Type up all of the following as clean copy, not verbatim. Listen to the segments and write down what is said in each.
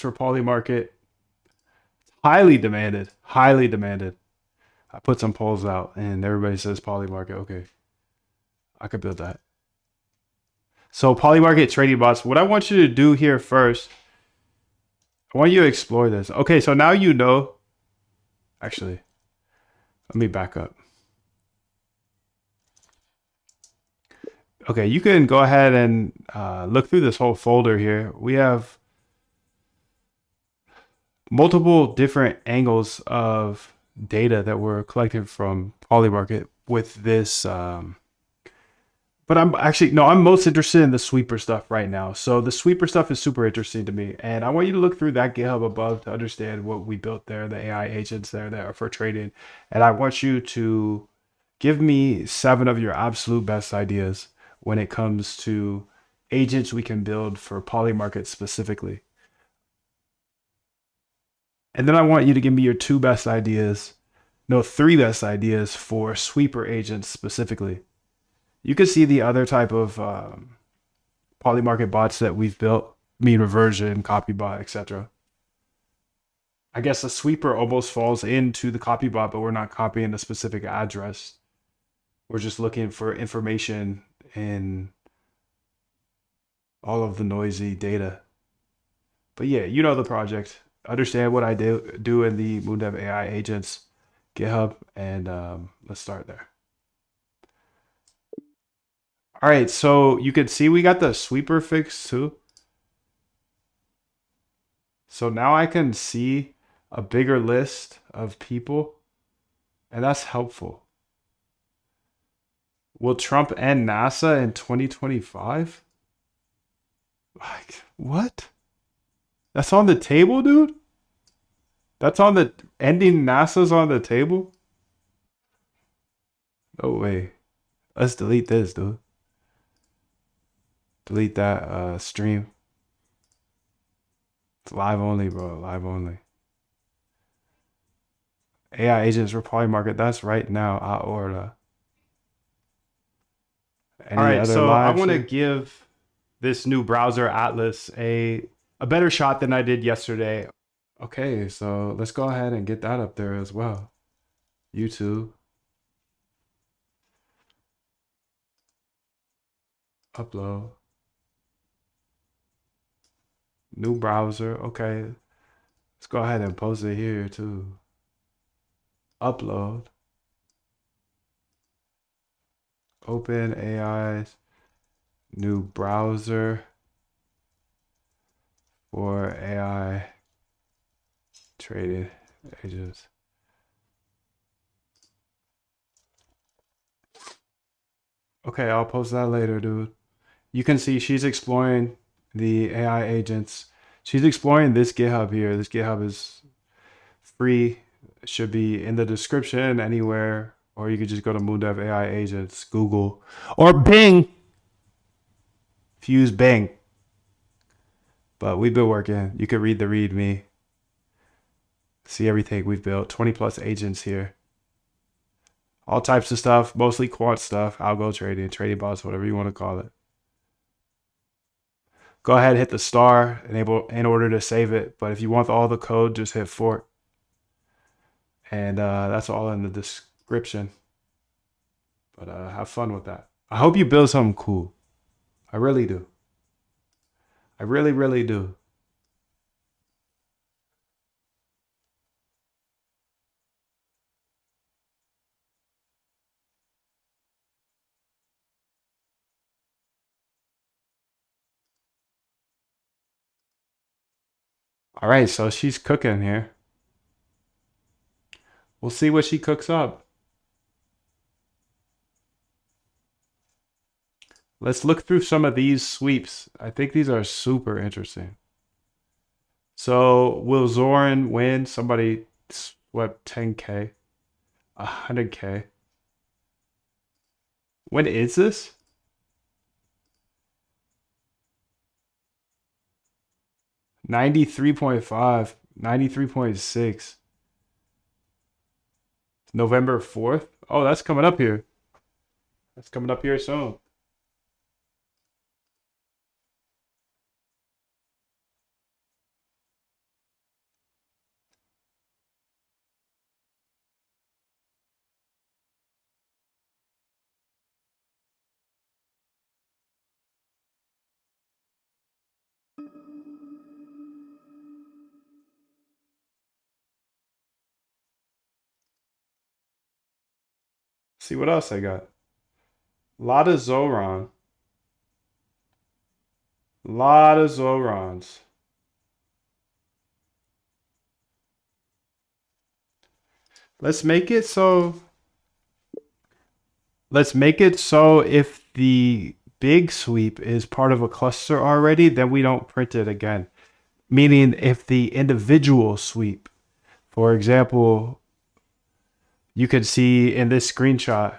for Polymarket. Highly demanded. Highly demanded. I put some polls out and everybody says Polymarket. Okay, I could build that. So Polymarket trading bots. What I want you to do here first, I want you to explore this. Okay, so now you know. Actually, let me back up. Okay, you can go ahead and look through this whole folder here. We have multiple different angles of data that were collected from Polymarket with this. But I'm actually, no, I'm most interested in the sweeper stuff right now. So the sweeper stuff is super interesting to me. And I want you to look through that GitHub above to understand what we built there, the AI agents there that are for trading. And I want you to give me 7 of your absolute best ideas when it comes to agents we can build for Polymarket specifically. And then I want you to give me your 2 best ideas, no, 3 best ideas for sweeper agents specifically. You can see the other type of Polymarket bots that we've built, mean reversion, copybot, etc. I guess a sweeper almost falls into the copybot, but we're not copying a specific address. We're just looking for information in all of the noisy data. But yeah, you know the project. Understand what I do in the MoonDev AI agents GitHub, and let's start there. All right, so you can see we got the sweeper fixed too. So now I can see a bigger list of people, and that's helpful. Will Trump end NASA in 2025? Like, what? That's on the table, dude? That's on the ending NASA's on the table? No way. Let's delete this, dude. Delete that stream. It's live only, bro. Live only. AI agents for Polymarket. That's right now. Aorta. Any All right, other so I want to give this new browser Atlas a better shot than I did yesterday. Okay, so let's go ahead and get that up there as well. YouTube. Upload. New browser. Okay. Let's go ahead and post it here too. Upload. Open AI's new browser for AI traded agents. Okay, I'll post that later, dude. You can see she's exploring the AI agents. She's exploring this GitHub here. This GitHub is free. It should be in the description anywhere, or you could just go to MoonDev AI agents, Google, or Bing. If you use Bing. But we've been working. You could read the README. See everything we've built. 20 plus agents here. All types of stuff, mostly quant stuff, algo trading, trading bots, whatever you want to call it. Go ahead, hit the star in order to save it. But if you want all the code, just hit fork. And that's all in the description. But have fun with that. I hope you build something cool. I really do. I really, really do. All right, so she's cooking here. We'll see what she cooks up. Let's look through some of these sweeps. I think these are super interesting. So will Zoran win? Somebody swept 10K, 100K. When is this? 93.5, 93.6. November 4th. Oh, that's coming up here. That's coming up here soon. See what else I got. A lot of Zoran. Lot of Zorons. Let's make it so. Let's make it so if the big sweep is part of a cluster already, then we don't print it again. Meaning if the individual sweep, for example, you could see in this screenshot,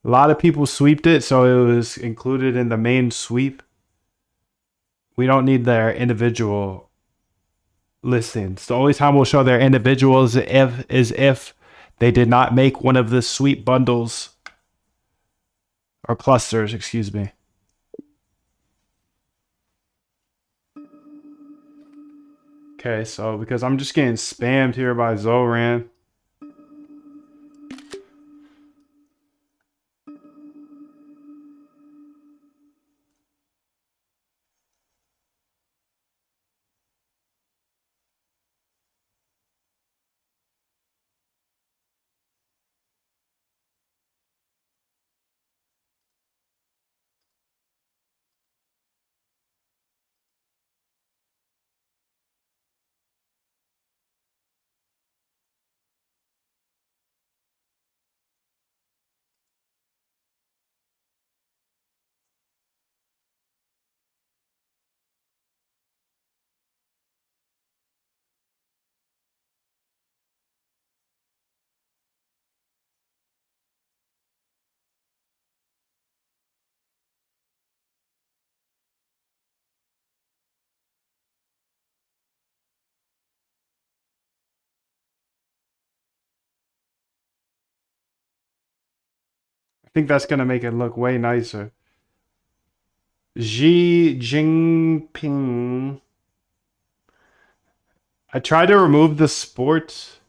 a lot of people sweeped it, so it was included in the main sweep. We don't need their individual listings. The only time we'll show their individuals if they did not make one of the sweep bundles or clusters, excuse me. Okay, so because I'm just getting spammed here by Zoran. I think that's gonna make it look way nicer. Xi Jinping. I tried to remove the sports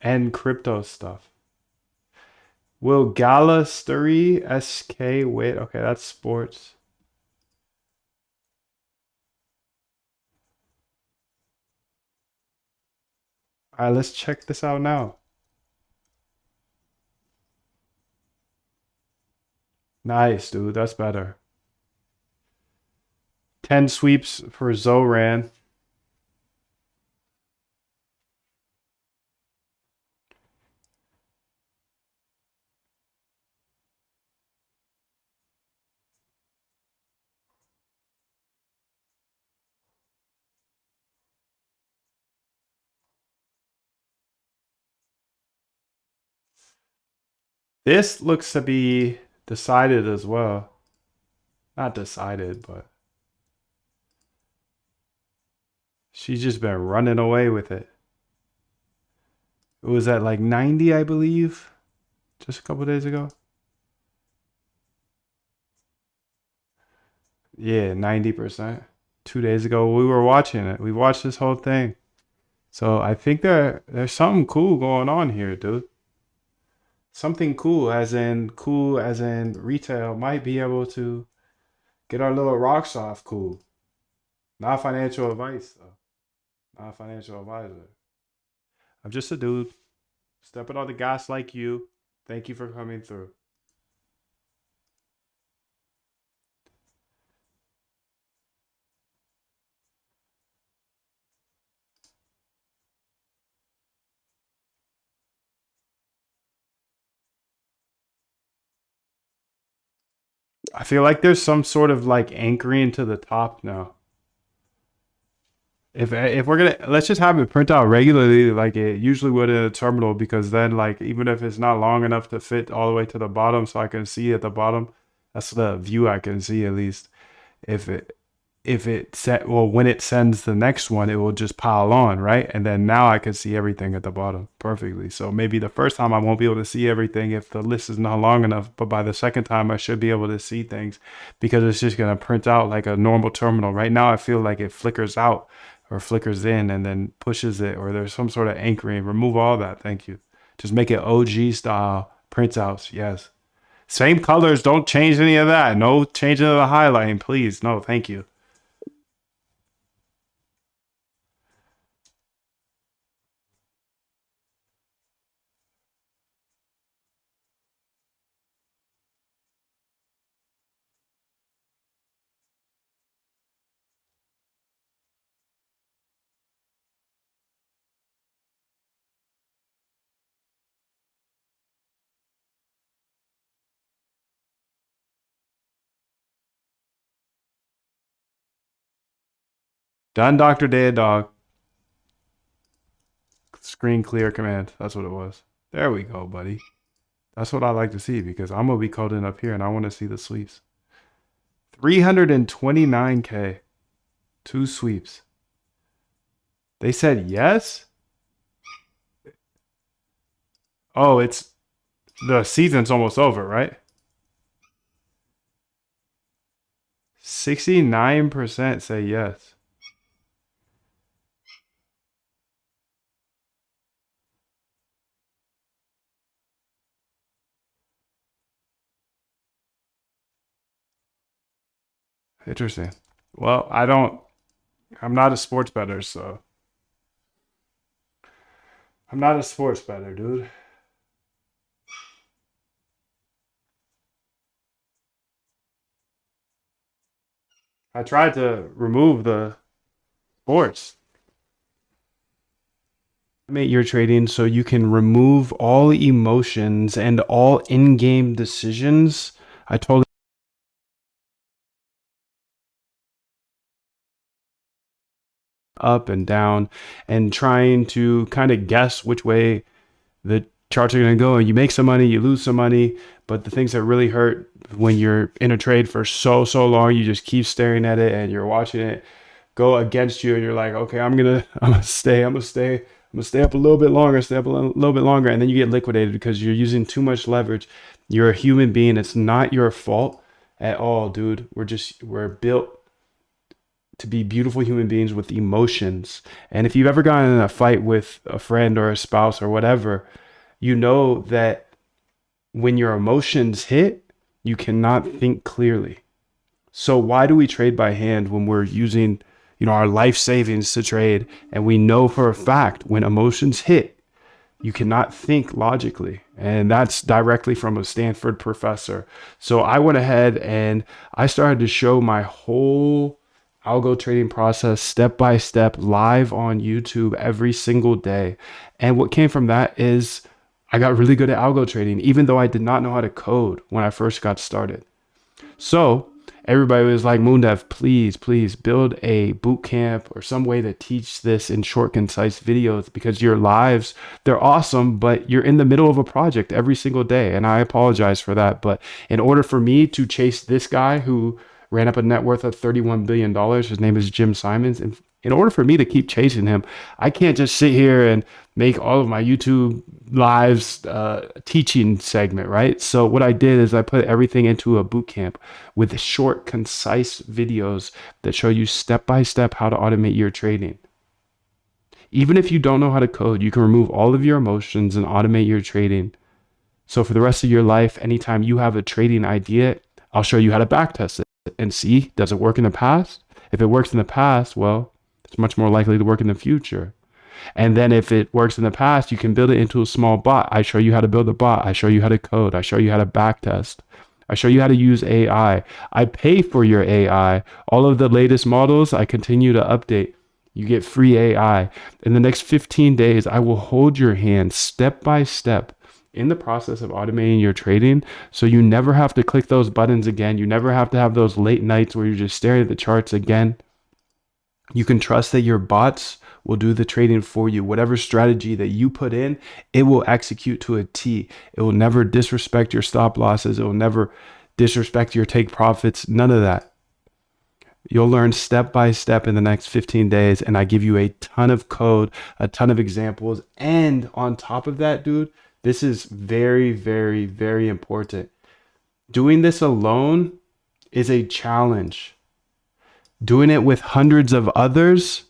and crypto stuff. Will Galatasaray SK wait? Okay, that's sports. All right, let's check this out now. Nice, dude. That's better. 10 sweeps for Zoran. This looks to be decided as well. Not decided, but she's just been running away with it. It was at like 90, I believe, just a couple days ago. Yeah, 90%. 2 days ago, we were watching it. We watched this whole thing. So I think there's something cool going on here, dude. Something cool as in retail might be able to get our little rocks off cool. Not financial advice though. Not a financial advisor. I'm just a dude stepping on the gas like you. Thank you for coming through. I feel like there's some sort of like anchoring to the top now. If we're gonna let's just have it print out regularly like it usually would in a terminal because then like even if it's not long enough to fit all the way to the bottom so I can see at the bottom, that's the view I can see at least. If it set well when it sends the next one it will just pile on, right? And then now I can see everything at the bottom perfectly. So maybe the first time I won't be able to see everything if the list is not long enough, but by the second time I should be able to see things because it's just going to print out like a normal terminal. Right now I feel like it flickers out or flickers in and then pushes it or there's some sort of anchoring. Remove all that, thank you. Just make it OG style printouts. Yes, same colors, don't change any of that. No changing of the highlighting, please. No, thank you. Done, Dr. Day Dog. Screen clear command. That's what it was. There we go, buddy. That's what I like to see because I'm gonna be coding up here and I want to see the sweeps. 329K. Two sweeps. They said yes? Oh, it's the season's almost over, right? 69% say yes. Interesting. Well, I'm not a sports bettor, so I'm not a sports bettor, dude. I tried to remove the sports. Automate your trading so you can remove all emotions and all in-game decisions. I totally up and down and trying to kind of guess which way the charts are going to go, and you make some money, you lose some money. But the things that really hurt when you're in a trade for so long, you just keep staring at it and you're watching it go against you, and you're like, okay, I'm gonna stay up a little bit longer, stay up a little bit longer, and then you get liquidated because you're using too much leverage. You're a human being. It's not your fault at all, dude. We're built to be beautiful human beings with emotions. And if you've ever gotten in a fight with a friend or a spouse or whatever, you know that when your emotions hit, you cannot think clearly. So why do we trade by hand when we're using, our life savings to trade, and we know for a fact when emotions hit, you cannot think logically. And that's directly from a Stanford professor. So I went ahead and I started to show my whole algo trading process step by step live on YouTube every single day. And what came from that is I got really good at algo trading, even though I did not know how to code when I first got started. So everybody was like, Moondev, please build a boot camp or some way to teach this in short, concise videos because your lives, they're awesome, but you're in the middle of a project every single day. And I apologize for that. But in order for me to chase this guy who ran up a net worth of $31 billion, his name is Jim Simons. And in order for me to keep chasing him, I can't just sit here and make all of my YouTube lives teaching segment, right? So what I did is I put everything into a boot camp with short, concise videos that show you step by step how to automate your trading. Even if you don't know how to code, you can remove all of your emotions and automate your trading. So for the rest of your life, anytime you have a trading idea, I'll show you how to backtest it and see, does it work in the past? If it works in the past, well, it's much more likely to work in the future. And then if it works in the past, you can build it into a small bot. I show you how to build a bot. I show you how to code. I show you how to backtest. I show you how to use AI. I pay for your AI. All of the latest models, I continue to update. You get free AI. In the next 15 days, I will hold your hand step by step in the process of automating your trading. So you never have to click those buttons again. You never have to have those late nights where you're just staring at the charts again. You can trust that your bots will do the trading for you. Whatever strategy that you put in, it will execute to a T. It will never disrespect your stop losses. It will never disrespect your take profits. None of that. You'll learn step by step in the next 15 days. And I give you a ton of code, a ton of examples. And on top of that, dude, this is very important. Doing this alone is a challenge. Doing it with hundreds of others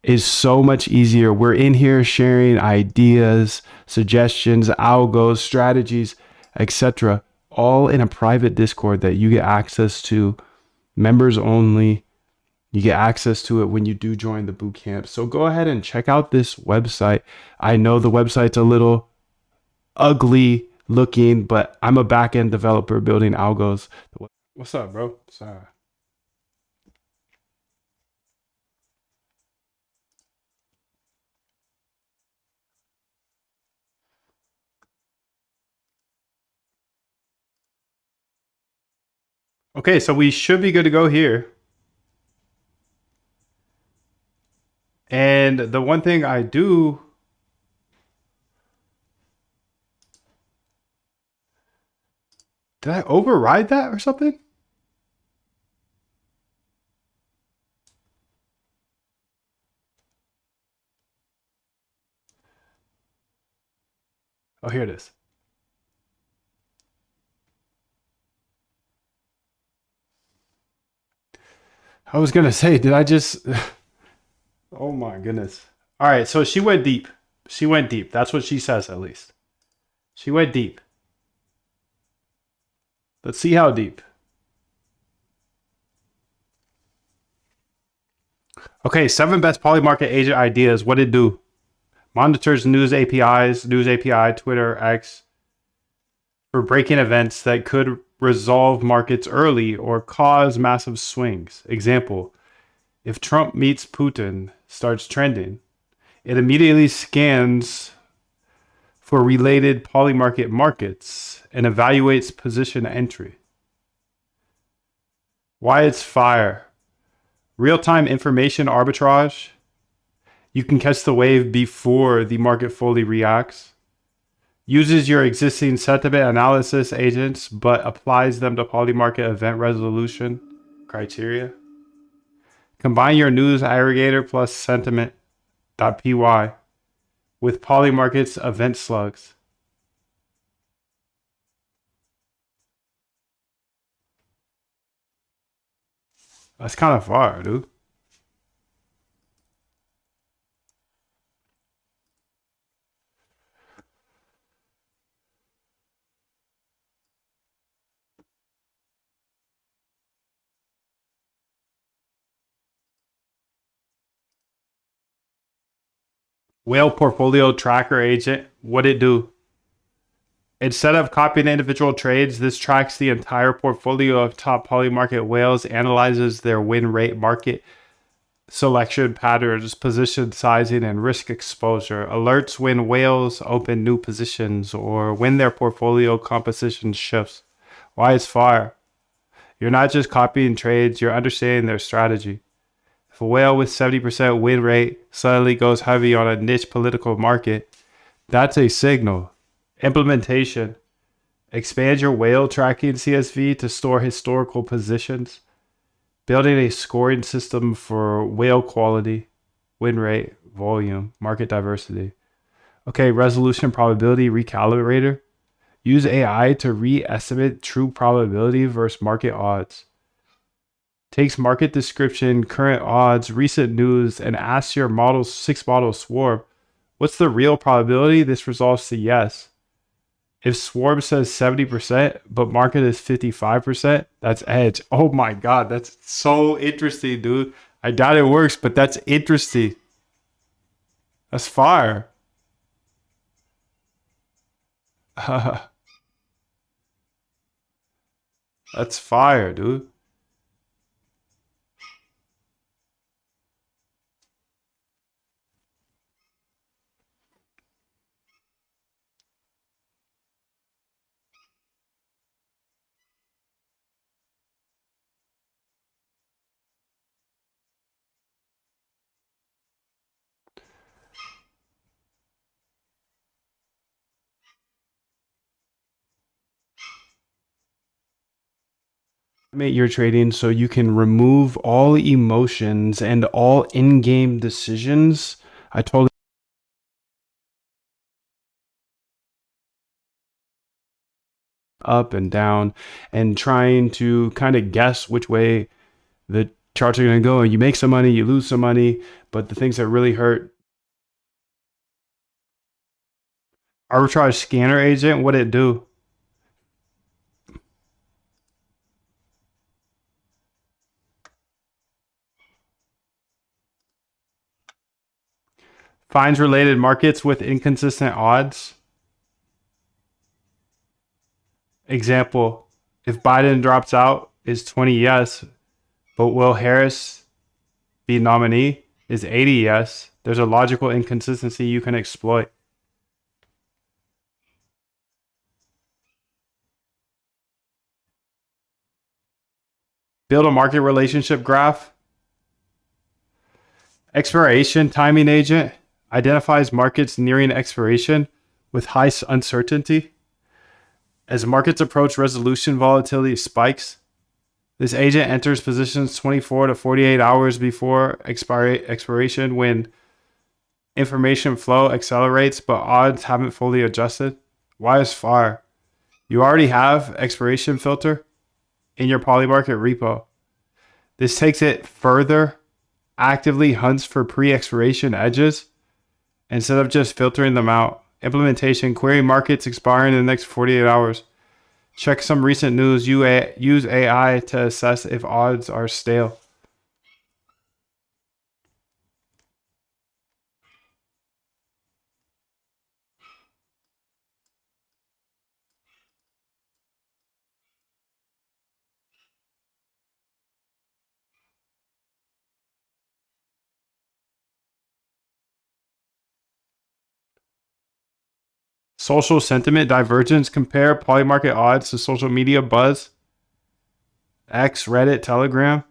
is so much easier. We're in here sharing ideas, suggestions, algos, strategies, etc., all in a private Discord that you get access to, members only. You get access to it when you do join the bootcamp. So go ahead and check out this website. I know the website's a little ugly looking, but I'm a back-end developer building algos. What's up, bro? Sorry. Okay, so we should be good to go here. And the one thing I do, did I override that or something? Oh, here it is. I was gonna say, did I just? Oh my goodness. All right, so she went deep. She went deep. That's what she says, at least. She went deep. Let's see how deep. Okay, 7 best Polymarket agent ideas. What it do? Monitors news APIs, news API, Twitter, X for breaking events that could resolve markets early or cause massive swings. Example: if Trump meets Putin starts trending, it immediately scans for related Polymarket markets and evaluates position entry. Why it's fire. Real-time information arbitrage. You can catch the wave before the market fully reacts. Uses your existing sentiment analysis agents but applies them to Polymarket event resolution criteria. Combine your news aggregator plus sentiment.py with Polymarket's event slugs. That's kind of far, dude. Whale portfolio tracker agent. What it do? Instead of copying individual trades, this tracks the entire portfolio of top Polymarket whales, analyzes their win rate, market selection patterns, position sizing, and risk exposure. Alerts when whales open new positions or when their portfolio composition shifts. Why it's fire? You're not just copying trades, you're understanding their strategy. If a whale with 70% win rate suddenly goes heavy on a niche political market, that's a signal. Implementation. Expand your whale tracking CSV to store historical positions. Building a scoring system for whale quality, win rate, volume, market diversity. Okay, resolution probability recalibrator. Use AI to re-estimate true probability versus market odds. Takes market description, current odds, recent news, and asks your model's 6 model swarm, what's the real probability this resolves to yes? If swarm says 70%, but market is 55%, that's edge. Oh my God, that's so interesting, dude. I doubt it works, but that's interesting. That's fire. That's fire, dude. Automate your trading so you can remove all emotions and all in-game decisions. I totally up and down and trying to kind of guess which way the charts are going to go. You make some money, you lose some money, but the things that really hurt. Arbitrage scanner agent, what it do? Finds related markets with inconsistent odds. Example, if Biden drops out, is 20 yes, but will Harris be nominee? Is 80 yes. There's a logical inconsistency you can exploit. Build a market relationship graph. Expiration timing agent identifies markets nearing expiration with high uncertainty. As markets approach resolution, volatility spikes. This agent enters positions 24 to 48 hours before expiration when information flow accelerates but odds haven't fully adjusted. Why is fire? You already have expiration filter in your Polymarket repo. This takes it further, actively hunts for pre-expiration edges instead of just filtering them out. Implementation, query markets expiring in the next 48 hours. Check some recent news. Use AI to assess if odds are stale. Social sentiment divergence. Compare Polymarket odds to social media buzz. X, Reddit, Telegram.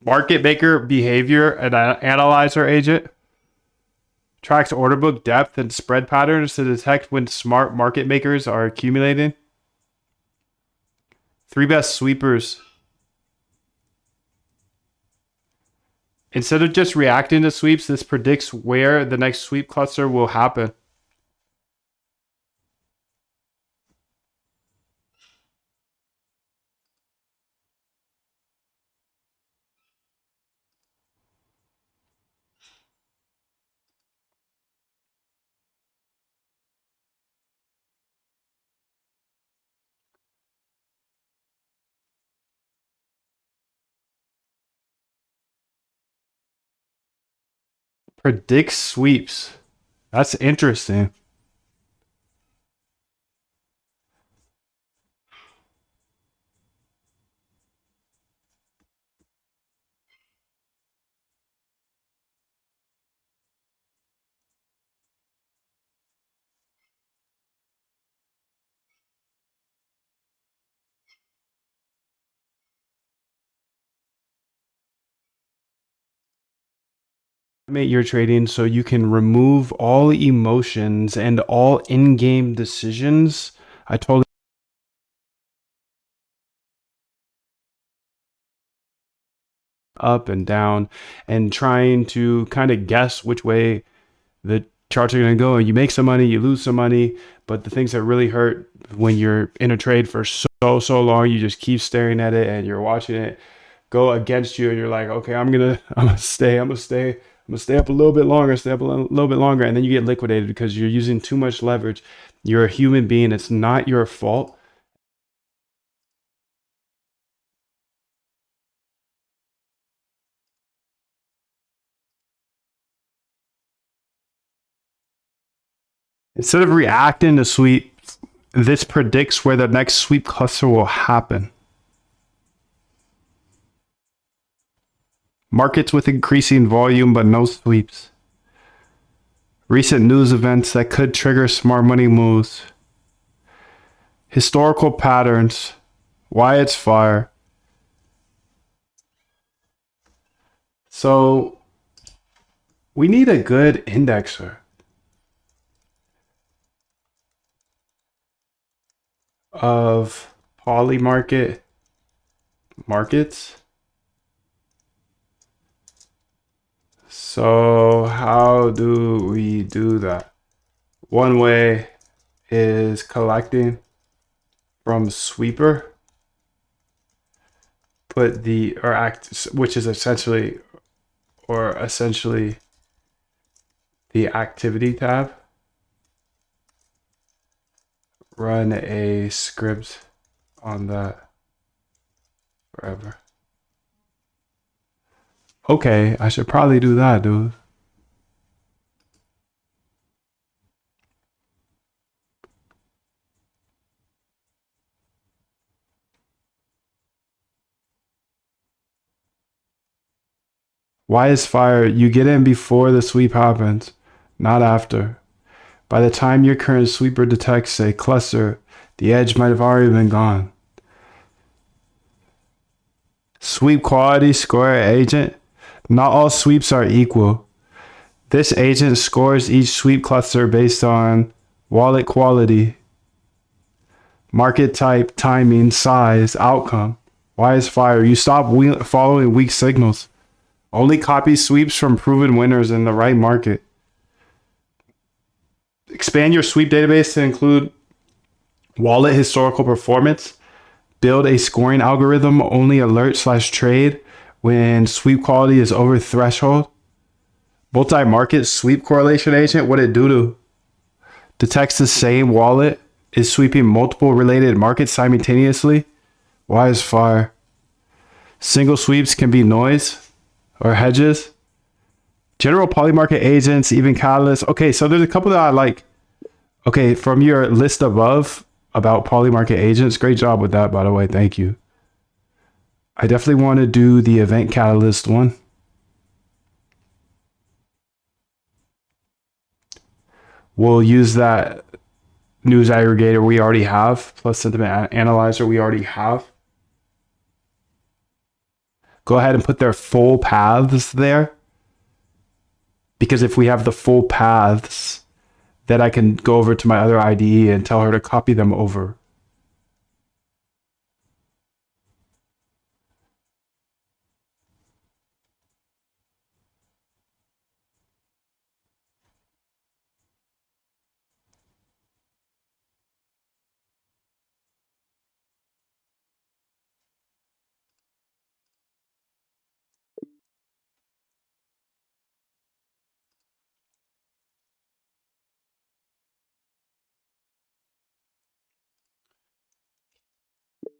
Market maker behavior and analyzer agent tracks order book depth and spread patterns to detect when smart market makers are accumulating. 3 best sweepers. Instead of just reacting to sweeps, this predicts where the next sweep cluster will happen. Predicts sweeps. That's interesting. Automate your trading so you can remove all emotions and all in-game decisions. I totally up and down and trying to kind of guess which way the charts are going to go, and you make some money, you lose some money, but the things that really hurt when you're in a trade for so long, you just keep staring at it and you're watching it go against you, and you're like, okay, I'm gonna stay up a little bit longer, stay up a little bit longer, and then you get liquidated because you're using too much leverage. You're a human being. It's not your fault. Instead of reacting to sweep, this predicts where the next sweep cluster will happen. Markets with increasing volume but no sweeps. Recent news events that could trigger smart money moves. Historical patterns. Why it's fire. So we need a good indexer of Polymarket markets. So how do we do that? One way is collecting from sweeper, put the or act, which is essentially the activity tab. Run a script on that forever. Okay, I should probably do that, dude. Why is fire? You get in before the sweep happens. not after. By the time your current sweeper detects a cluster, the edge might have already been gone. Sweep quality score agent. Not all sweeps are equal. This agent scores each sweep cluster based on wallet quality, market type, timing, size, outcome. Why is fire? You stop following weak signals. Only copy sweeps from proven winners in the right market. Expand your sweep database to include wallet historical performance. Build a scoring algorithm only alert/trade when sweep quality is over threshold. Multi-market sweep correlation agent. What it do? Detects the same wallet is sweeping multiple related markets simultaneously. Why is fire? Single sweeps can be noise or hedges. General Polymarket agents, even catalysts. Okay, so there's a couple that I like. Okay, from your list above about Polymarket agents, great job with that, by the way. Thank you. I definitely want to do the event catalyst one. We'll use that news aggregator we already have, plus sentiment analyzer we already have. Go ahead and put their full paths there. Because if we have the full paths, then I can go over to my other IDE and tell her to copy them over.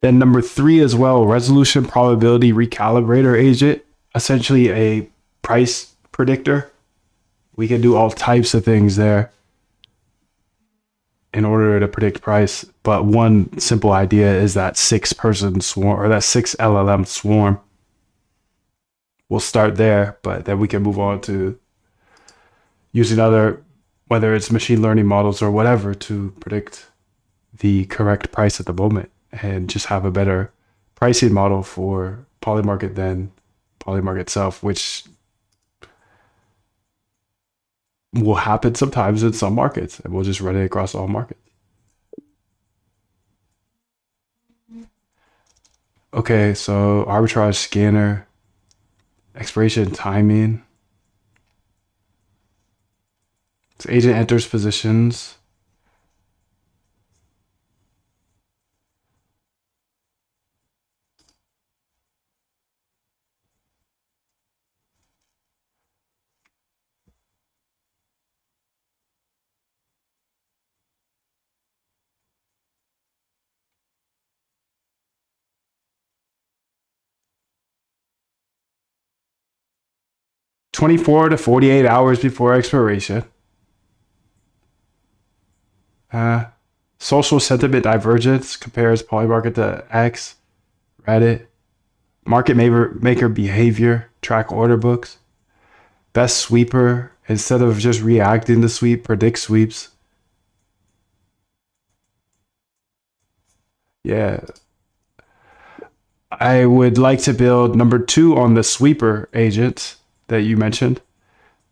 Then number 3 as well, resolution probability recalibrator agent, essentially a price predictor. We can do all types of things there in order to predict price. But one simple idea is that 6-person swarm, or that 6 LLM swarm. We'll start there, but then we can move on to using other, whether it's machine learning models or whatever, to predict the correct price at the moment and just have a better pricing model for Polymarket than Polymarket itself, which will happen sometimes in some markets, and we'll just run it across all markets. Okay, so arbitrage scanner, expiration timing. So agent enters positions. "24 to 48 hours before expiration." Social sentiment divergence compares Polymarket to X, Reddit. Market maker behavior, track order books. Best sweeper, instead of just reacting to sweep, predict sweeps. Yeah. I would like to build number 2 on the sweeper agent that you mentioned,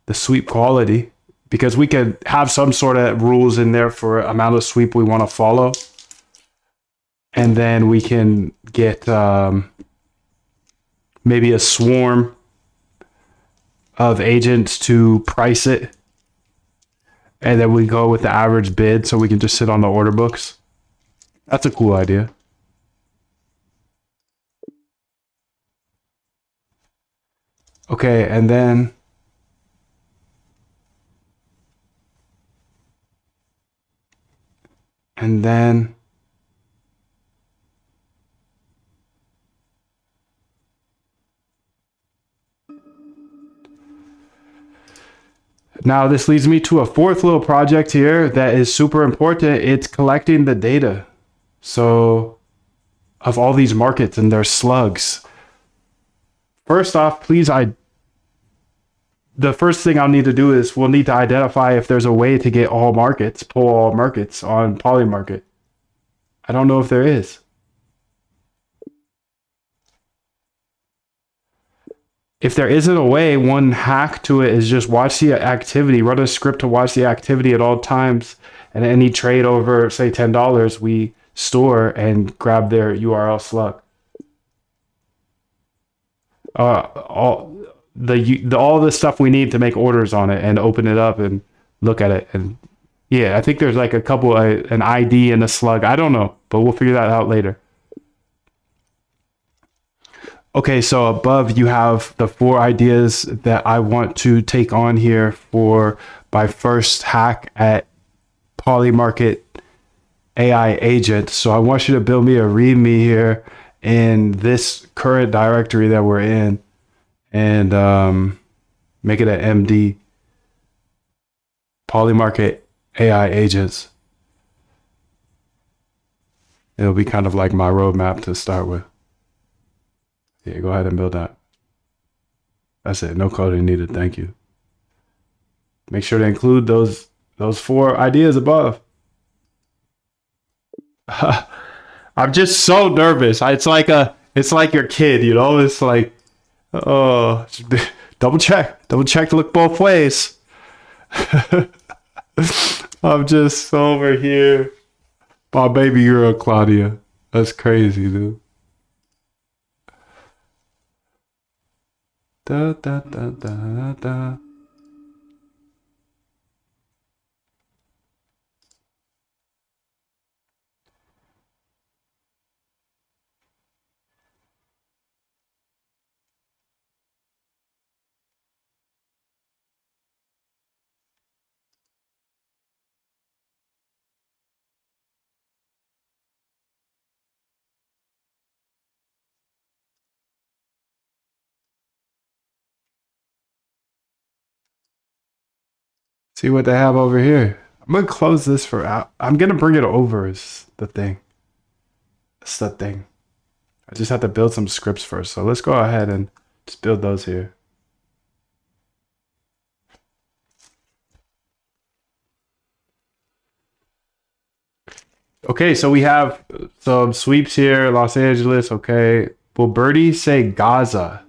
the sweep quality, because we could have some sort of rules in there for amount of sweep we want to follow. And then we can get maybe a swarm of agents to price it. And then we go with the average bid so we can just sit on the order books. That's a cool idea. Okay, and then now this leads me to a 4th little project here that is super important. It's collecting the data. So of all these markets and their slugs. First off, please the first thing I'll need to do is we'll need to identify if there's a way to get all markets, pull all markets on Polymarket. I don't know if there is. If there isn't a way, one hack to it is just watch the activity, run a script to watch the activity at all times. And any trade over, say, $10, we store and grab their URL slug. All the stuff we need to make orders on it and open it up and look at it. And yeah, I think there's like a couple, an ID and a slug. I don't know, but we'll figure that out later. Okay, so above you have the 4 ideas that I want to take on here for my first hack at Polymarket AI agent. So I want you to build me a README here in this current directory that we're in and make it an MD, Polymarket AI agents. It'll be kind of like my roadmap to start with. Yeah, go ahead and build that. That's it. No coding needed. Thank you. Make sure to include those 4 ideas above. I'm just so nervous. It's like your kid, you know. It's like, oh, double check to look both ways. I'm just over here. My baby girl Claudia. That's crazy, dude. Da, da, da, da, da. See what they have over here. I'm gonna close this for out. I'm gonna bring it over is the thing. That's the thing. I just have to build some scripts first. So let's go ahead and just build those here. Okay, so we have some sweeps here, Los Angeles. Okay. Will Birdie say Gaza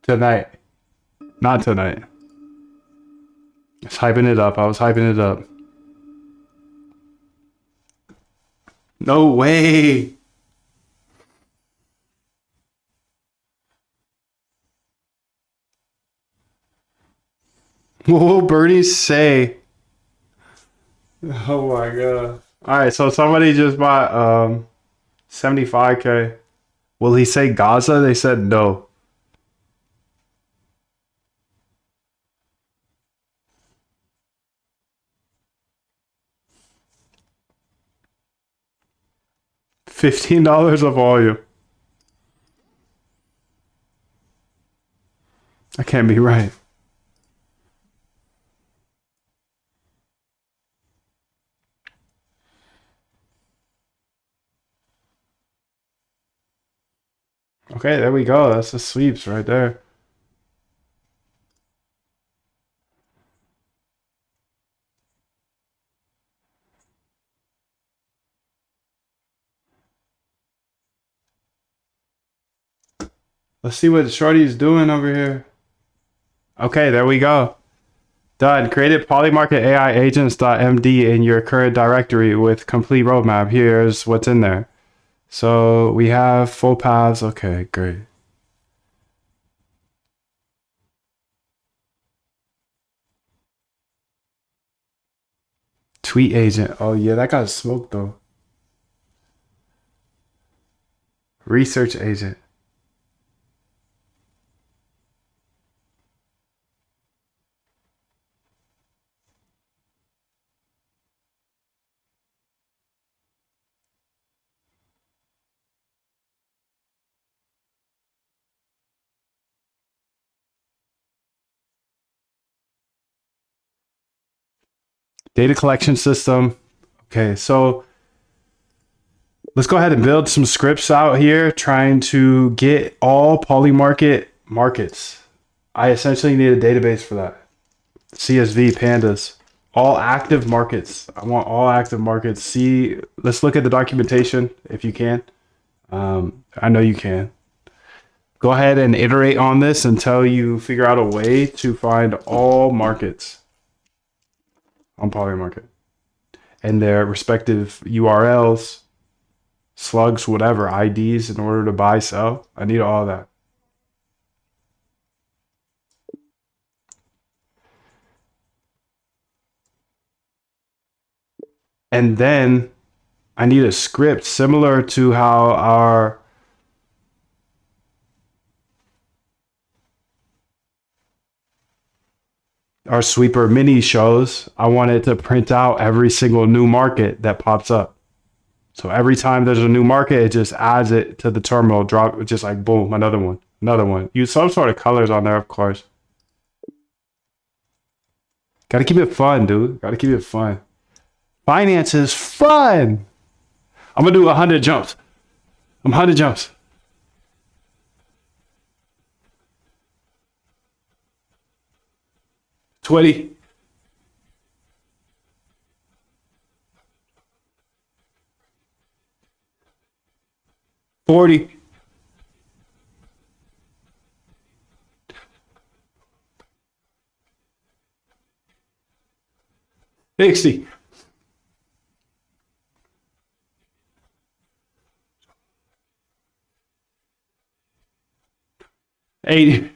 tonight? Not tonight. Just hyping it up. I was hyping it up. No way. What will Birdie say? Oh my god. All right, so somebody just bought 75K. Will he say Gaza? They said no. $15 of volume. That can't be right. Okay, there we go. That's the sweeps right there. Let's see what Shorty's doing over here. Okay, there we go. Done. Created Polymarket AI agents.md in your current directory with complete roadmap. Here's what's in there. So we have full paths. Okay, great. Tweet agent. Oh yeah, that got smoked though. Research agent. Data collection system. Okay, so let's go ahead and build some scripts out here trying to get all Polymarket markets. I essentially need a database for that. CSV pandas, all active markets. I want all active markets. See, let's look at the documentation if you can. I know you can. Go ahead and iterate on this until you figure out a way to find all markets on Polymarket and their respective URLs, slugs, whatever, IDs in order to buy, sell. I need all that. And then I need a script similar to how our sweeper mini shows. I want it to print out every single new market that pops up. So every time there's a new market, it just adds it to the terminal, drop just like boom, another one, another one. Use some sort of colors on there, of course. Gotta keep it fun, dude. Gotta keep it fun. Finance is fun. I'm gonna do 100 jumps. I'm 100 jumps. 20, 40, 60, 80.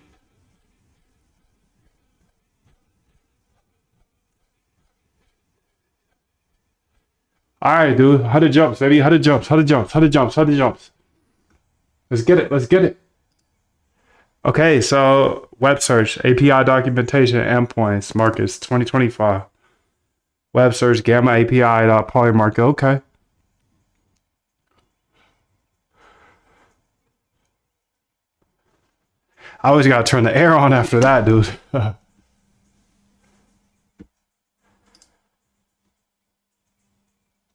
All right, dude. 100 jumps, baby. 100 jumps, 100 jumps, 100 jumps, 100 jumps. Let's get it. Let's get it. Okay, so web search, API documentation, endpoints, markets, 2025. Web search, gamma API Polymarket. Okay. I always got to turn the air on after that, dude.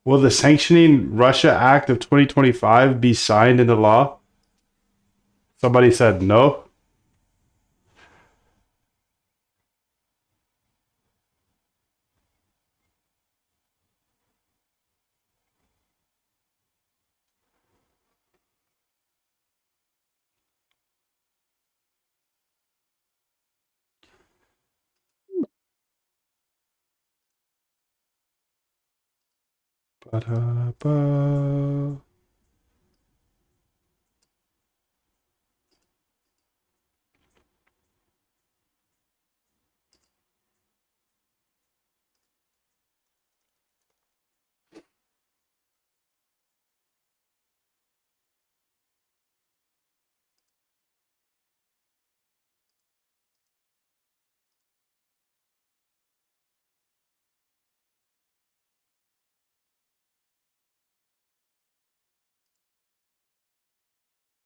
Will the Sanctioning Russia Act of 2025 be signed into law? Somebody said no. Ba-da-ba.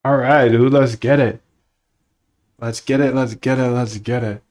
All right, dude, let's get it. Let's get it. Let's get it. Let's get it.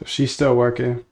So she's still working.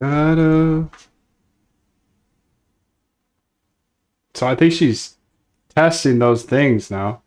Ta-da. So I think she's testing those things now.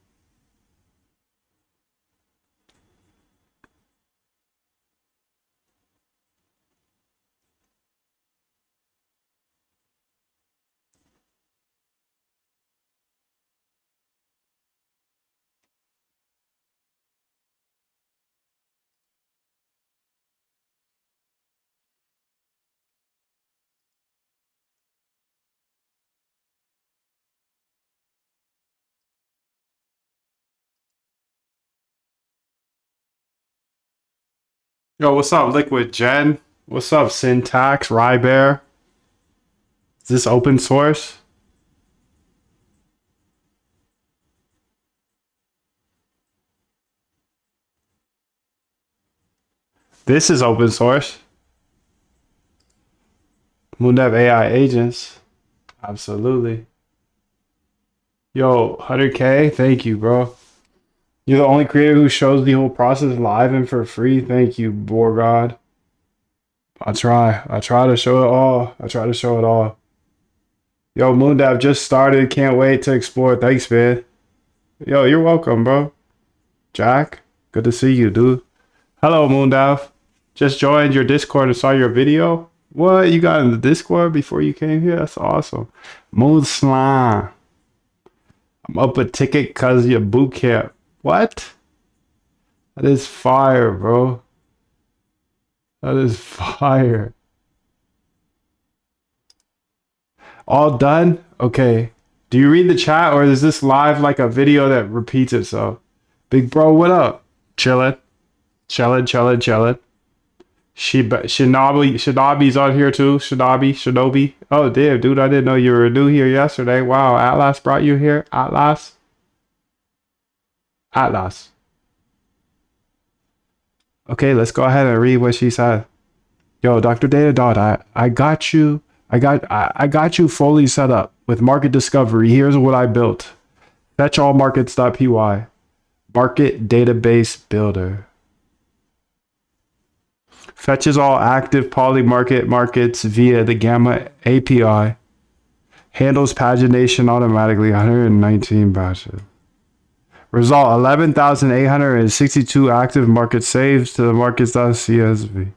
Yo, what's up, Liquid Gen? What's up, Syntax, Rybear? Is this open source? This is open source. Moondev AI agents. Absolutely. Yo, 100K. Thank you, bro. You're the only creator who shows the whole process live and for free. Thank you, Borgod. I try. I try to show it all. I try to show it all. Yo, Moondev just started. Can't wait to explore. Thanks, man. Yo, you're welcome, bro. Jack, good to see you, dude. Hello, Moondev. Just joined your Discord and saw your video. What? You got in the Discord before you came here? That's awesome. Moon Slime. I'm up a ticket because your Bootcamp. What? That is fire, bro. That is fire. All done? Okay. Do you read the chat or is this live like a video that repeats itself? Big bro, what up? Chillin'. Chillin', chillin', chillin'. Shinobi's on here too. Shinobi. Oh, damn, dude, I didn't know you were new here yesterday. Wow, Atlas brought you here. Atlas. Okay, let's go ahead and read what she said. Yo, Dr. Data Dot, I got you. I got you fully set up with market discovery. Here's what I built. Fetchallmarkets.py. Market database builder. Fetches all active Polymarket markets via the Gamma API. Handles pagination automatically, 119 batches. Result, 11,862 active market saves to the markets.csv.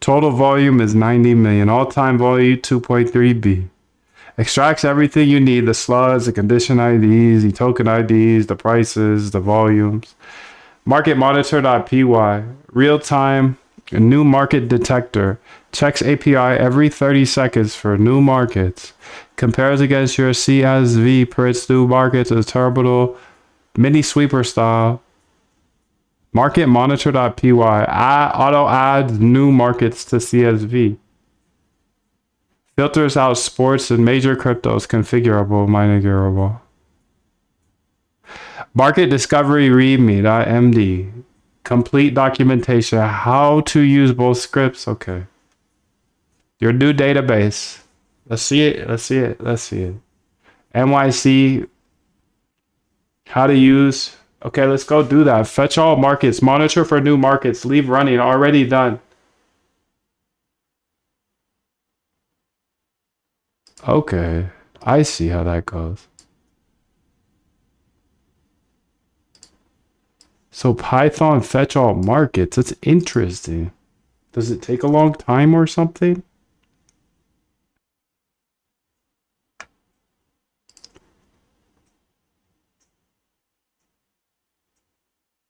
Total volume is 90 million. All-time volume, 2.3 B. Extracts everything you need, the slugs, the condition IDs, the token IDs, the prices, the volumes. Marketmonitor.py. Real-time new market detector. Checks API every 30 seconds for new markets. Compares against your CSV per its new markets as terminal mini sweeper style. Marketmonitor.py. Auto adds new markets to CSV. Filters out sports and major cryptos. Configurable, mineable. Market discovery readme.md. Complete documentation. How to use both scripts. Okay. Your new database. Let's see it. NYC. How to use. Okay, let's go do that. Fetch all markets. Monitor for new markets. Leave running. Already done. Okay. I see how that goes. So Python fetch all markets. That's interesting. Does it take a long time or something?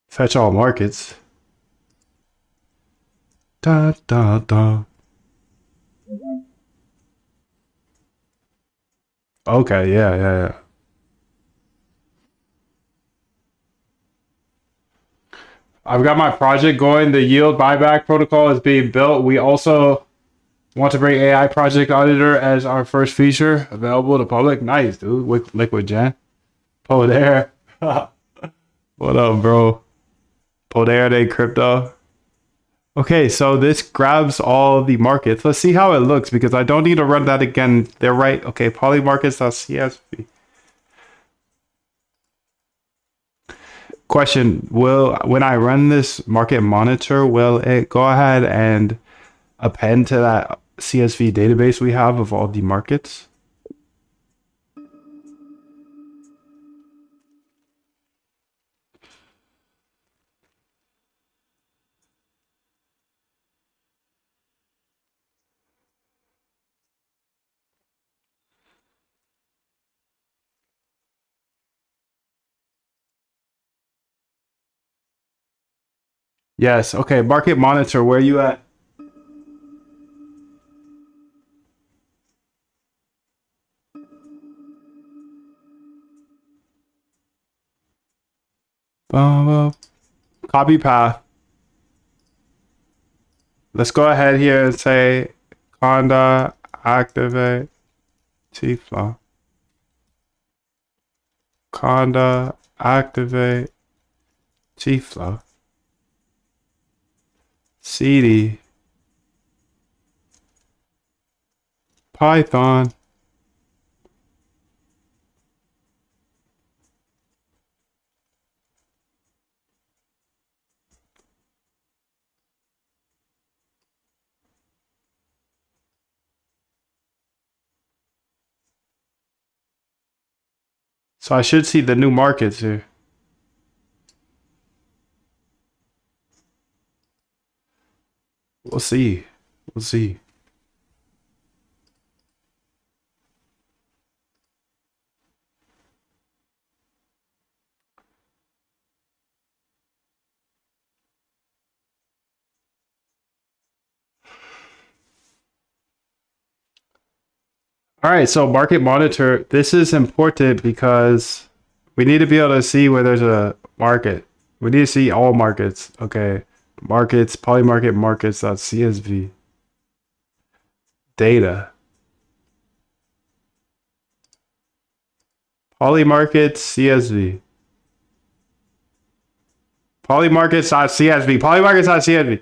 Fetch all markets. Da da da. Okay, yeah. I've got my project going. The yield buyback protocol is being built. We also want to bring AI project auditor as our first feature available to public. Nice, dude. With liquid gen. Poder. What up, bro? Poder de crypto. Okay, so this grabs all the markets. Let's see how it looks because I don't need to run that again. They're right. Okay, polymarkets.csv. Question: will, when I run this market monitor, will it go ahead and append to that CSV database we have of all the markets? Yes. Okay. Market monitor. Where you at? Copy path. Let's go ahead here and say conda activate T flow. Conda activate T flow. CD Python. So I should see the new markets here. We'll see. We'll see. All right, so market monitor. This is important because we need to be able to see where there's a market. We need to see all markets. Okay. Markets, polymarket markets.csv. Data. Polymarket CSV. Polymarkets.csv. Polymarkets.csv.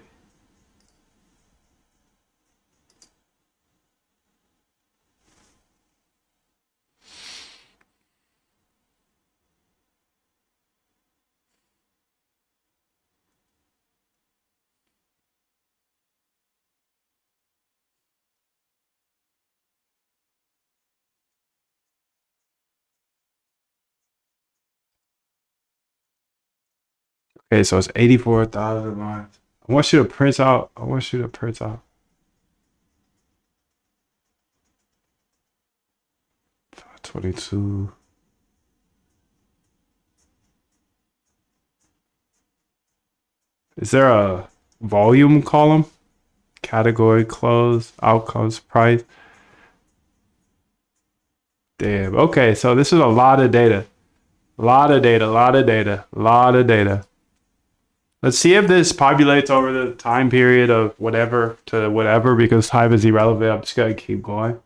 Okay, so it's 84,000 lines. I want you to print out. I want you to print out 22. Is there a volume column? Category close, outcomes, price. Damn. Okay, so this is a lot of data. A lot of data, a lot of data, a lot of data. Let's see if this populates over the time period of whatever to whatever because time is irrelevant. I'm just gonna keep going.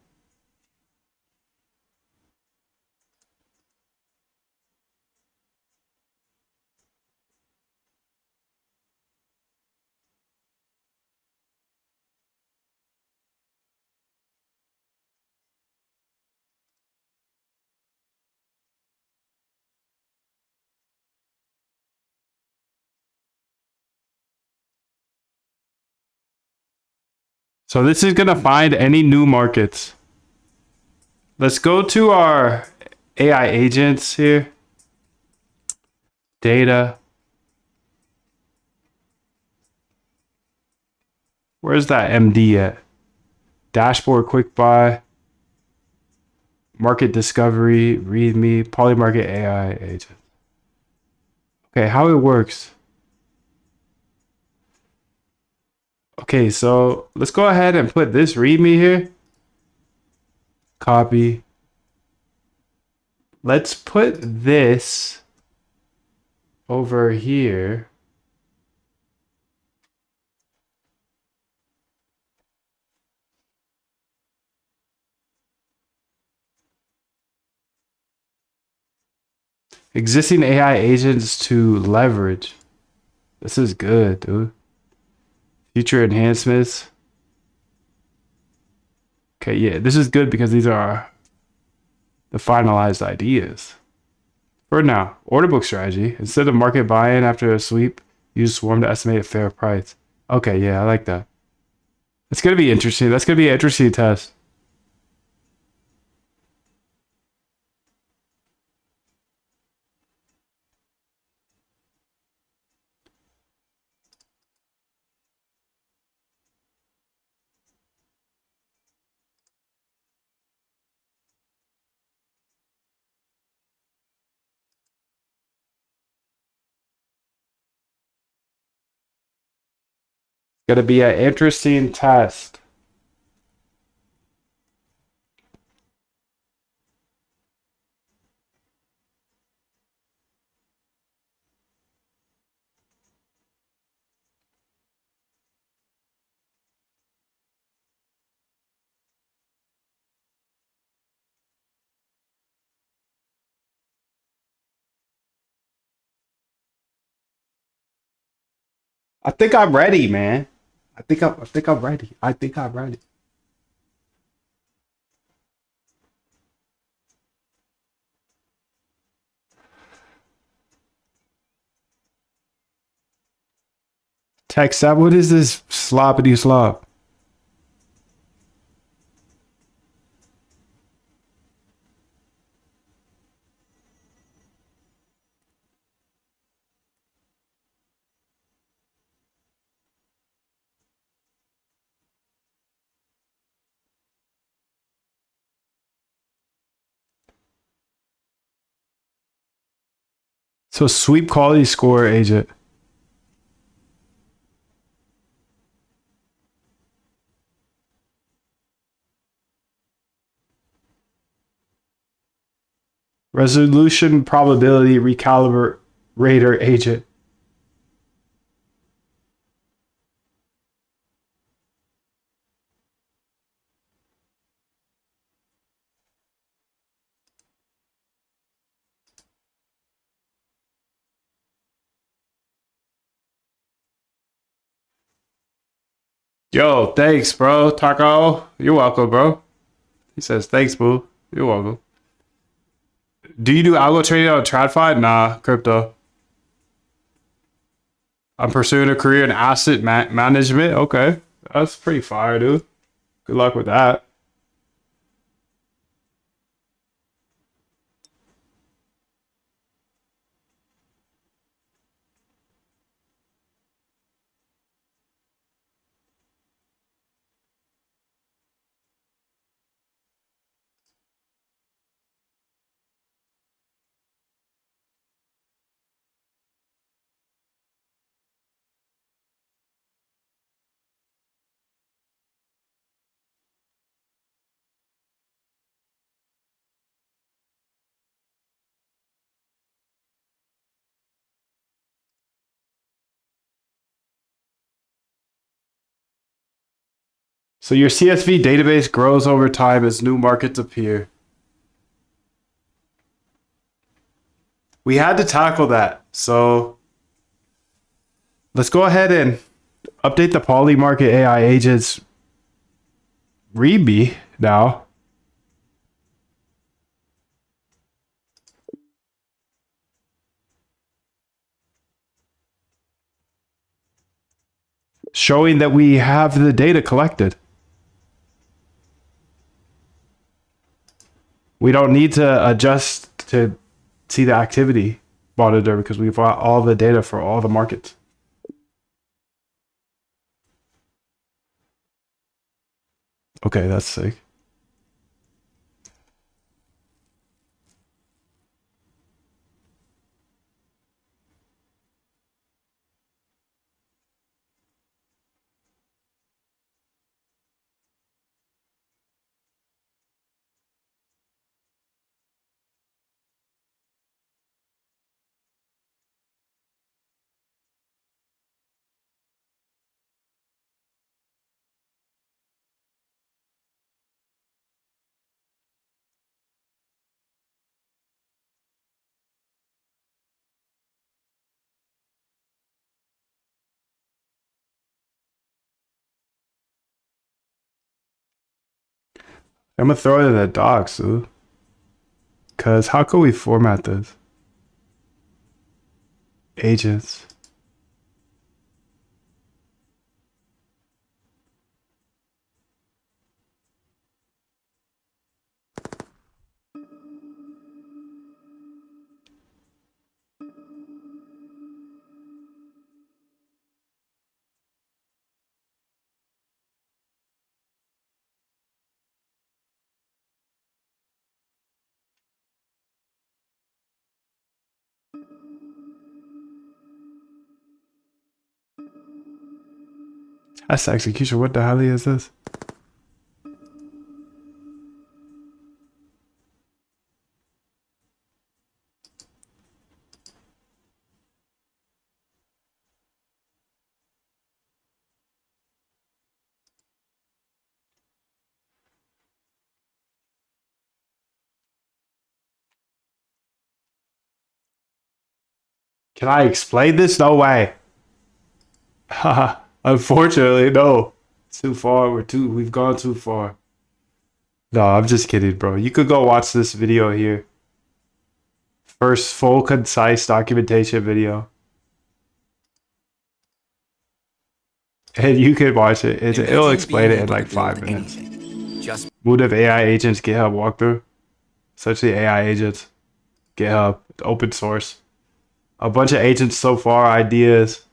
So this is gonna find any new markets. Let's go to our AI agents here. Data. Where's that MD at? Dashboard quick buy. Market discovery. Readme. Polymarket AI agent. Okay, how it works. Okay, so let's go ahead and put this readme here. Copy. Let's put this over here. Existing AI agents to leverage. This is good, dude. Future enhancements. Okay, yeah, this is good because these are the finalized ideas. For now, order book strategy. Instead of market buy-in after a sweep, use swarm to estimate a fair price. Okay, yeah, I like that. It's gonna be interesting. That's gonna be an interesting test. Gonna be an interesting test. I think I'm ready, man. I think I'm ready. I think I'm ready. Text that. What is this sloppity slop? So sweep quality score agent. Resolution probability recalibrator agent. Yo, thanks, bro. Taco. You're welcome, bro. He says, thanks, boo. You're welcome. Do you do algo trading on TradFi? Nah, crypto. I'm pursuing a career in asset management. Okay. That's pretty fire, dude. Good luck with that. So your CSV database grows over time as new markets appear. We had to tackle that. So let's go ahead and update the Polymarket AI agents readme now. Showing that we have the data collected. We don't need to adjust to see the activity monitor because we've got all the data for all the markets. Okay, that's sick. I'm gonna throw it in the docs, dude. Cause how can we format this? Agents. That's execution. What the hell is this? Can I explain this? No way. Haha. Unfortunately, no. It's too far. We've gone too far. No, I'm just kidding, bro. You could go watch this video here. First full concise documentation video. And you could watch it. It'll explain it in like 5 minutes. Just Motive AI agents GitHub walkthrough. Essentially AI agents. GitHub. Open source. A bunch of agents so far, ideas.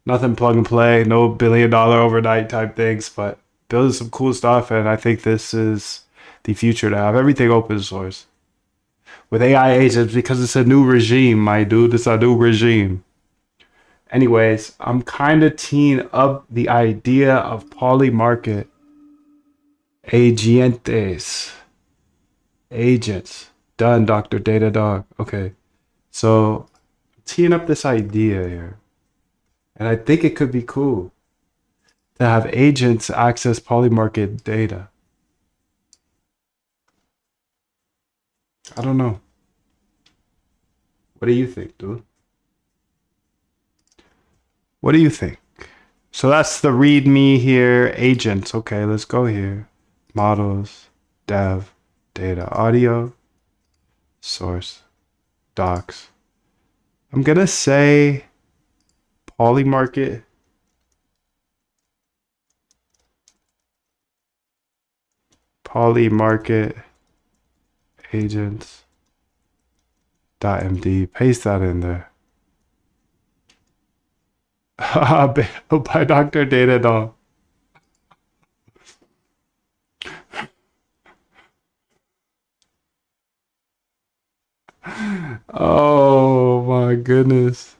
Nothing plug and play, no $1 billion overnight type things, but building some cool stuff. And I think this is the future to have everything open source with AI agents because it's a new regime, my dude. It's a new regime. Anyways, I'm kind of teeing up the idea of Polymarket agentes. Agents. Done, Dr. Data Dog. Okay. So, teeing up this idea here. And I think it could be cool to have agents access Polymarket data. I don't know. What do you think, dude? What do you think? So that's the README here, agents. Okay, let's go here. Models, dev, data, audio, source, docs. I'm gonna say Polymarket. Polymarket agents. .md. Paste that in there. By Dr. Data Dog. Oh my goodness.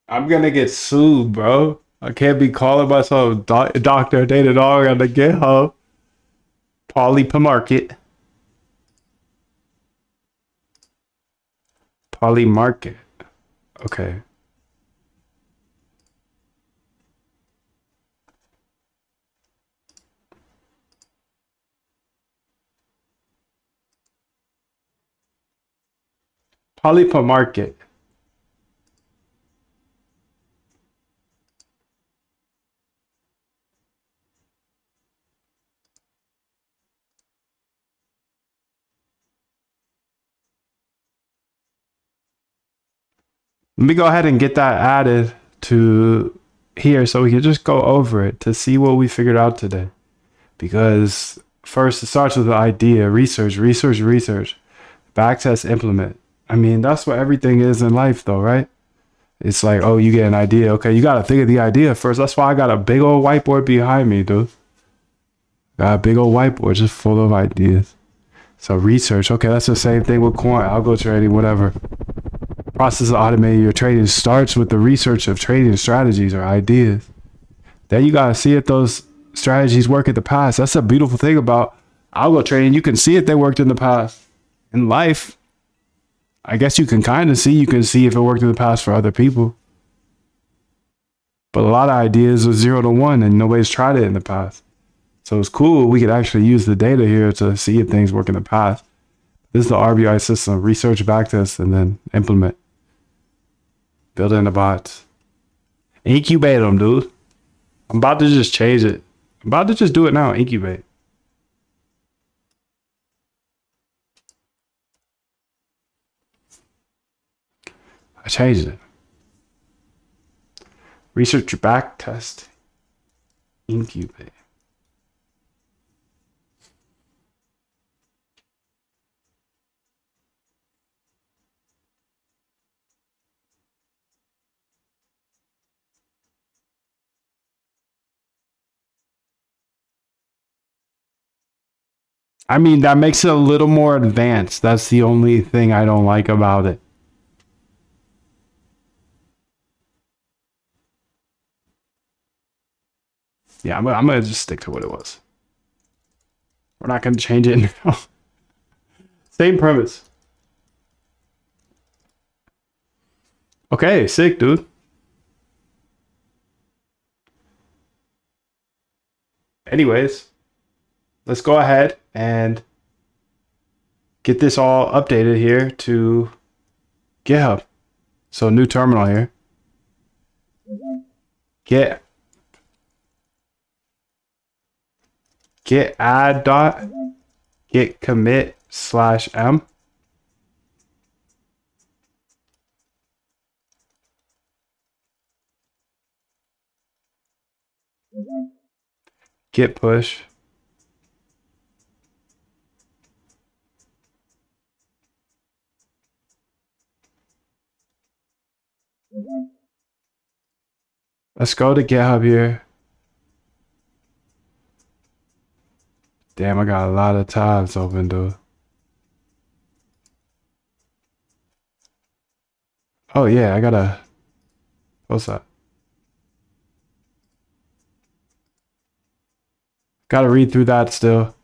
I'm gonna get sued, bro. I can't be calling myself Dr. Data Dog on the GitHub. Polymarket. Polymarket. Okay. Polymarket. Let me go ahead and get that added to here so we can just go over it to see what we figured out today. Because first, it starts with the idea, research, research, research, backtest, implement. I mean, that's what everything is in life, though, right? It's like, oh, you get an idea. Okay, you got to think of the idea first. That's why I got a big old whiteboard behind me, dude. Got a big old whiteboard just full of ideas. So research, okay, that's the same thing with quant, algo trading, whatever. Process of automating your trading starts with the research of trading strategies or ideas. Then you gotta see if those strategies work in the past. That's a beautiful thing about algo trading. You can see if they worked in the past. In life, I guess you can kind of see. You can see if it worked in the past for other people. But a lot of ideas are 0 to 1 and nobody's tried it in the past. So it's cool. We could actually use the data here to see if things work in the past. This is the RBI system, research, backtest, and then implement. Build in the bots. Incubate them, dude. I'm about to just change it. I'm about to just do it now. Incubate. I changed it. Research, backtest, incubate. I mean, that makes it a little more advanced. That's the only thing I don't like about it. Yeah, I'm gonna just stick to what it was. We're not gonna change it now. Same premise. Okay, sick, dude. Anyways, let's go ahead and get this all updated here to GitHub. So new terminal here. Get add dot git commit /m. Git push. Let's go to GitHub here. Damn, I got a lot of tabs open, dude. Oh yeah, I gotta post that. Gotta read through that still.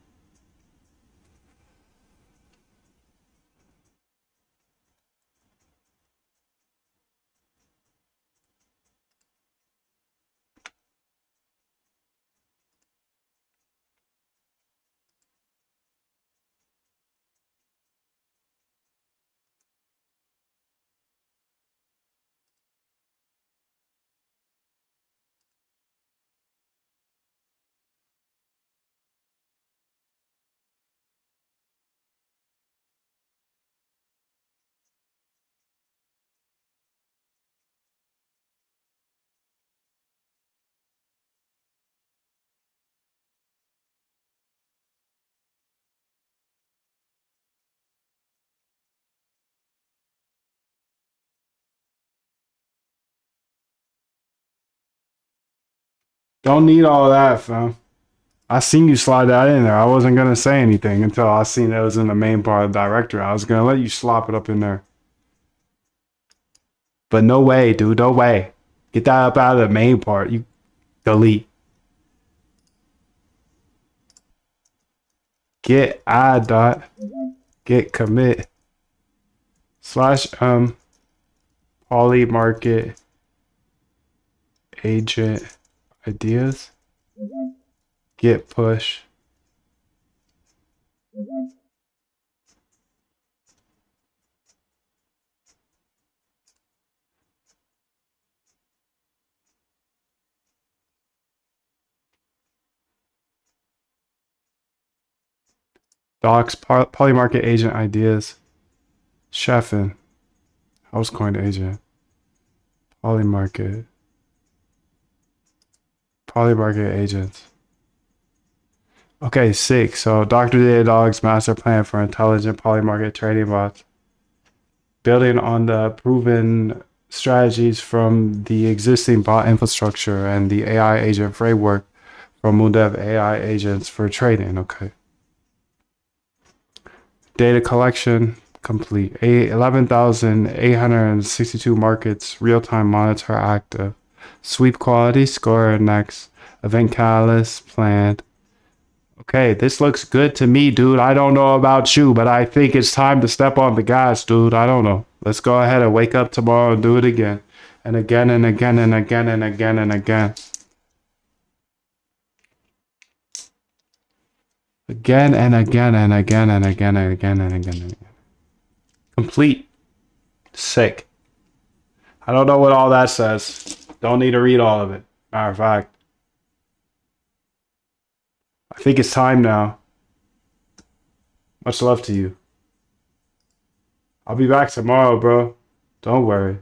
Don't need all that, fam. I seen you slide that in there. I wasn't gonna say anything until I seen it was in the main part of the directory. I was gonna let you slop it up in there. But no way, dude. No way. Get that up out of the main part. You delete. Get add dot git commit /, Polymarket agent ideas. Git push. Docs Polymarket agent ideas. Chefin. Housecoin agent. Polymarket. Polymarket agents. Okay, 6. So Dr. Datadog's master plan for intelligent polymarket trading bots. Building on the proven strategies from the existing bot infrastructure and the AI agent framework from Moondev AI agents for trading. Okay. Data collection complete. 11,862 markets, real-time monitor active. Sweep quality score next. Event catalyst planned. Okay, this looks good to me, dude. I don't know about you, but I think it's time to step on the gas, dude. I don't know. Let's go ahead and wake up tomorrow and do it again. And again and again and again and again and again. Again and again and again and again and again and again and again. Complete. Sick. I don't know what all that says. Don't need to read all of it. Matter of fact, I think it's time now. Much love to you. I'll be back tomorrow, bro. Don't worry.